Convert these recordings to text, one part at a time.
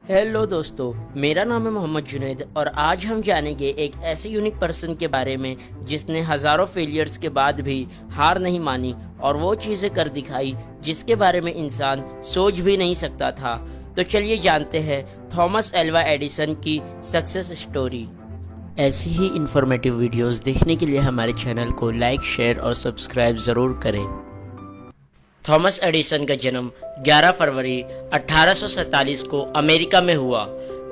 Hello दोस्तों, मेरा नाम है मोहम्मद जुनैद और आज हम जानेंगे एक ऐसे यूनिक पर्सन के बारे में जिसने हज़ारों फेलियर्स के बाद भी हार नहीं मानी और वो चीज़ें कर दिखाई जिसके बारे में इंसान सोच भी नहीं सकता था। तो चलिए जानते हैं थॉमस एल्वा एडिसन की सक्सेस स्टोरी। ऐसी ही इंफॉर्मेटिव वीडियोस देखने के लिए हमारे चैनल को लाइक, शेयर और सब्सक्राइब ज़रूर करें। थॉमस एडिसन का जन्म 11 फरवरी 1847 को अमेरिका में हुआ।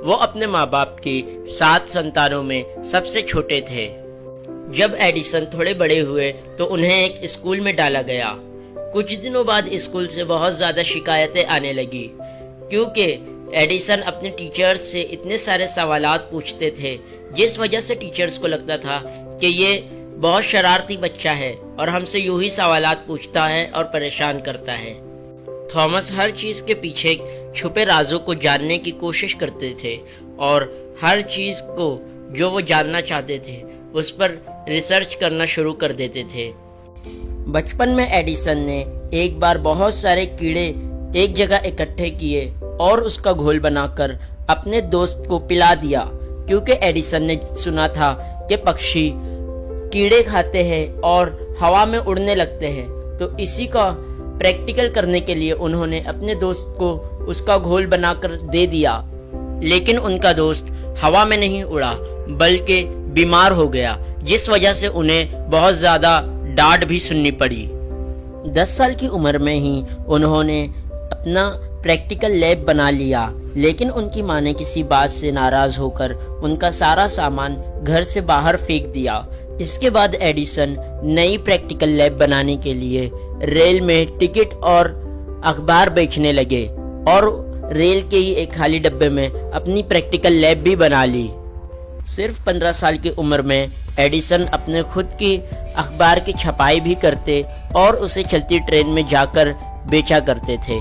वो अपने माँ बाप के 7 संतानों में सबसे छोटे थे। जब एडिसन थोड़े बड़े हुए तो उन्हें एक स्कूल में डाला गया। कुछ दिनों बाद स्कूल से बहुत ज़्यादा शिकायतें आने लगी क्योंकि एडिसन अपने टीचर्स से इतने सारे सवालात पूछते थे, जिस वजह से टीचर्स को लगता था कि ये बहुत शरारती बच्चा है और हमसे यूं ही सवालात पूछता है और परेशान करता है। थॉमस हर चीज़ के पीछे छुपे राजों को जानने की कोशिश करते थे और हर चीज़ को जो वो जानना चाहते थे उस पर रिसर्च करना शुरू कर देते थे। बचपन में एडिसन ने एक बार बहुत सारे कीड़े एक जगह इकट्ठे किए और उसका घोल बनाकर अपने दोस्त को पिला दिया, क्योंकि एडिसन ने सुना था कि पक्षी कीड़े खाते हैं और हवा में उड़ने लगते हैं। तो इसी का प्रैक्टिकल करने के लिए उन्होंने अपने दोस्त को उसका घोल बनाकर दे दिया, लेकिन उनका दोस्त हवा में नहीं उड़ा बल्कि बीमार हो गया, जिस वजह से उन्हें बहुत ज़्यादा डांट भी सुननी पड़ी। 10 साल की उम्र में ही उन्होंने अपना प्रैक्टिकल लैब बना लिया, लेकिन उनकी माँ ने किसी बात से नाराज़ होकर उनका सारा सामान घर से बाहर फेंक दिया। इसके बाद एडिसन नई प्रैक्टिकल लैब बनाने के लिए रेल में टिकट और अखबार बेचने लगे और रेल के ही एक खाली डब्बे में अपनी प्रैक्टिकल लैब भी बना ली। सिर्फ 15 साल की उम्र में एडिसन अपने खुद की अखबार की छपाई भी करते और उसे चलती ट्रेन में जाकर बेचा करते थे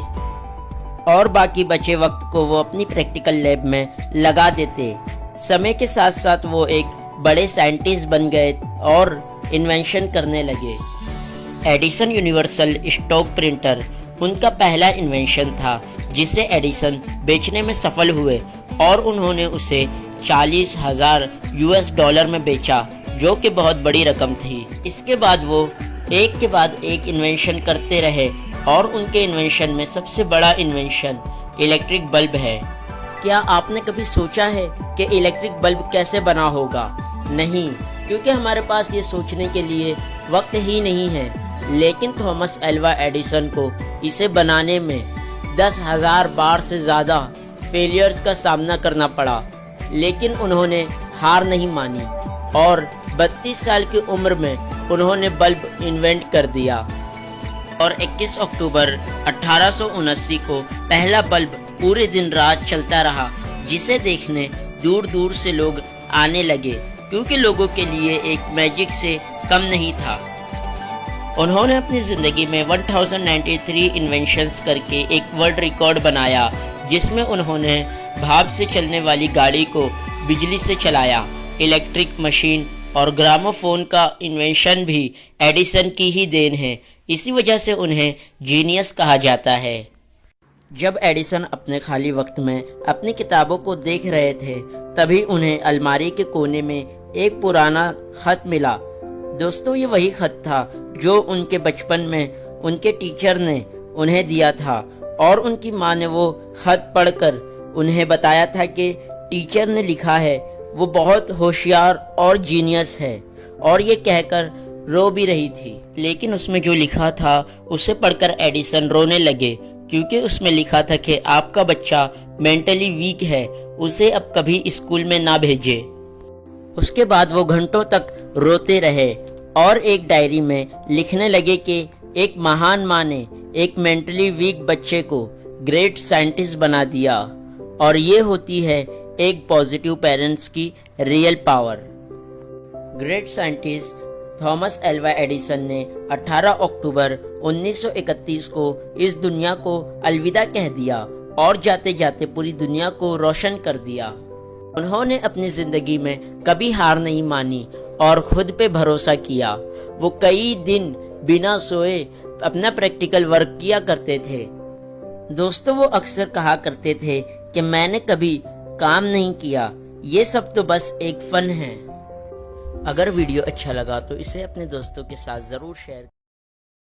और बाकी बचे वक्त को वो अपनी प्रैक्टिकल लैब में लगा देते। समय के साथ साथ वो एक बड़े साइंटिस्ट बन गए और इन्वेंशन करने लगे। एडिसन यूनिवर्सल स्टॉक प्रिंटर उनका पहला इन्वेंशन था, जिसे एडिसन बेचने में सफल हुए और उन्होंने उसे 40,000 US डॉलर में बेचा, जो कि बहुत बड़ी रकम थी। इसके बाद वो एक के बाद एक इन्वेंशन करते रहे और उनके इन्वेंशन में सबसे बड़ा इन्वेंशन इलेक्ट्रिक बल्ब है। क्या आपने कभी सोचा है कि इलेक्ट्रिक बल्ब कैसे बना होगा? नहीं, क्योंकि हमारे पास ये सोचने के लिए वक्त ही नहीं है। लेकिन थॉमस एल्वा एडिसन को इसे बनाने में 10,000 बार से ज़्यादा फेलियर्स का सामना करना पड़ा, लेकिन उन्होंने हार नहीं मानी और 32 साल की उम्र में उन्होंने बल्ब इन्वेंट कर दिया और 21 अक्टूबर 1879 को पहला बल्ब पूरे दिन रात चलता रहा, जिसे देखने दूर दूर से लोग आने लगे, क्योंकि लोगों के लिए एक मैजिक से कम नहीं था। उन्होंने अपनी ज़िंदगी में 1093 इन्वेंशंस करके एक वर्ल्ड रिकॉर्ड बनाया, जिसमें उन्होंने भाप से चलने वाली गाड़ी को बिजली से चलाया। इलेक्ट्रिक मशीन और ग्रामोफोन का इन्वेंशन भी एडिसन की ही देन है। इसी वजह से उन्हें जीनियस कहा जाता है। जब एडिसन अपने खाली वक्त में अपनी किताबों को देख रहे थे, तभी उन्हें अलमारी के कोने में एक पुराना खत मिला। दोस्तों, ये वही खत था जो उनके बचपन में उनके टीचर ने उन्हें दिया था और उनकी माँ ने वो खत पढ़कर उन्हें बताया था कि टीचर ने लिखा है, वो बहुत होशियार और जीनियस है, और ये कहकर रो भी रही थी। लेकिन उसमें जो लिखा था उसे पढ़कर एडिसन रोने लगे, क्योंकि उसमें लिखा था कि आपका बच्चा मेंटली वीक है, उसे अब कभी स्कूल में ना भेजे। उसके बाद वो घंटों तक रोते रहे और एक डायरी में लिखने लगे कि एक महान माँ ने एक मेंटली वीक बच्चे को ग्रेट साइंटिस्ट बना दिया, और ये होती है एक पॉजिटिव पेरेंट्स की real power. Great scientist Thomas Alva Edison ने 18 अक्टूबर 1931 को इस दुनिया को अलविदा कह दिया और जाते जाते पूरी दुनिया को रोशन कर दिया। उन्होंने अपनी ज़िंदगी में कभी हार नहीं मानी और खुद पे भरोसा किया। वो कई दिन बिना सोए अपना प्रैक्टिकल वर्क किया करते थे। दोस्तों, वो अक्सर कहा करते थे कि मैंने कभी काम नहीं किया, ये सब तो बस एक फन है। अगर वीडियो अच्छा लगा तो इसे अपने दोस्तों के साथ ज़रूर शेयर